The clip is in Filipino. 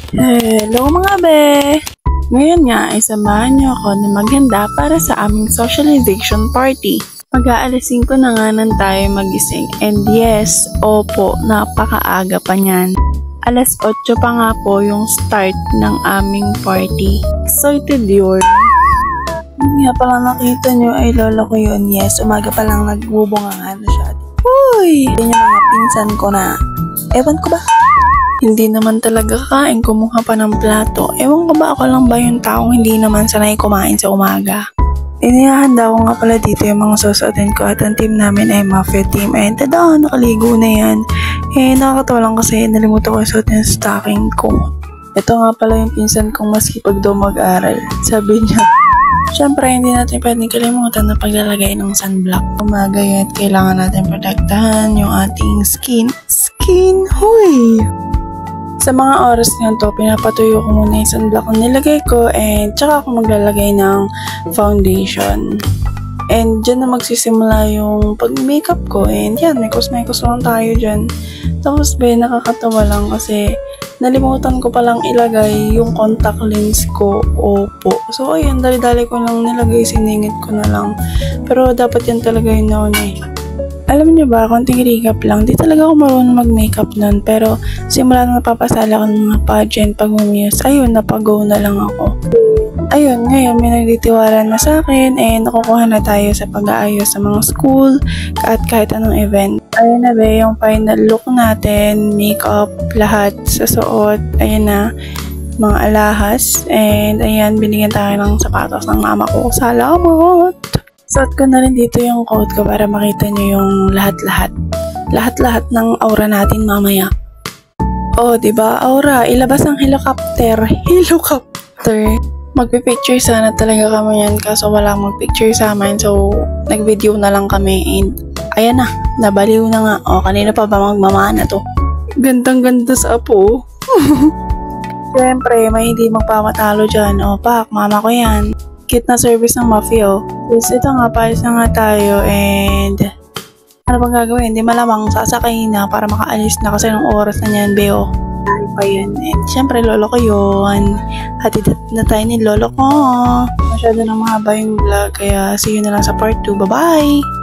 Hello mga be! Ngayon nga ay samahan niyo ako na maghanda para sa aming socialization party. Mag-aalas 5 na nga nang tayo magising and yes, opo, napakaaga pa niyan. Alas 8 pa nga po yung start ng aming party. Excited yun. Hindi nga pala nakita niyo ay lola ko yun. Yes, umaga pa lang nagbubungangan na siya. Uy! Yan yung mga pinsan ko na. Ewan ko ba? Hindi naman talaga kakain, kumuha pa ng plato. Ewan ko ba ako lang ba yung taong hindi naman sanay kumain sa umaga? Inihahanda ko nga pala dito yung mga susuotin ko at ang team namin ay Mafia Team. And tada, nakaligo na yan. Nakakatawa lang kasi nalimutan ko yung suot yung stocking ko. Ito nga pala yung pinsan kong maskipag daw mag-aral. Sabi niya, syempre hindi natin pwedeng kalimutan na paglalagay ng sunblock. Umaga yun at kailangan natin protektahan yung ating skin. Huy! Sa mga oras nga to, pinapatuyo ko muna yung sunblock na nilagay ko and tsaka ako maglalagay ng foundation. And dyan na magsisimula yung pag-makeup ko and yan, may kusmekos lang tayo dyan. Tapos nakakatawa lang kasi nalimutan ko palang ilagay yung contact lens ko. Opo. So ayun, dali-dali ko lang nilagay, siningit ko na lang. Pero dapat yan talaga yung nauna eh. Alam niyo ba, konting recap lang, di talaga ako marunong mag-makeup nun, pero simula na napapasala ko ng mga pageant, pag-muse, ayun, napag-go na lang ako. Ayun, ngayon may nagtitiwala na sa akin, nakukuha na tayo sa pag-aayos sa mga school, at kahit anong event. Ayun na ba, yung final look natin, makeup, lahat sa suot, ayun na, mga alahas, and ayan, binigyan tayo ng sapatos ng mama ko. Salamat! Suot ko na rin dito yung coat ko para makita nyo yung lahat-lahat. Lahat-lahat ng aura natin mamaya. Oh, diba? Aura, ilabas ang helicopter. Helicopter. Magpipicture sana talaga kami yan kaso wala magpicture sa amin. So, nag-video na lang kami. And, ayan na, nabaliw na nga. Oh, kanina pa ba magmamana to? Gandang-ganda sa apo. Siyempre, may hindi magpamatalo dyan. Oh, pak, mama ko yan. Cute na service ng Mafia, oh. Tapos ito nga, palis na nga tayo and ano bang gagawin? Hindi malamang sasakay na para makaalis na kasi ng oras na niyan, beo. Ay pa yun. And syempre, lolo ko yun. Hatid na tayo ni lolo ko. Masyado na mahaba yung vlog, kaya see you na lang sa part 2. Bye-bye!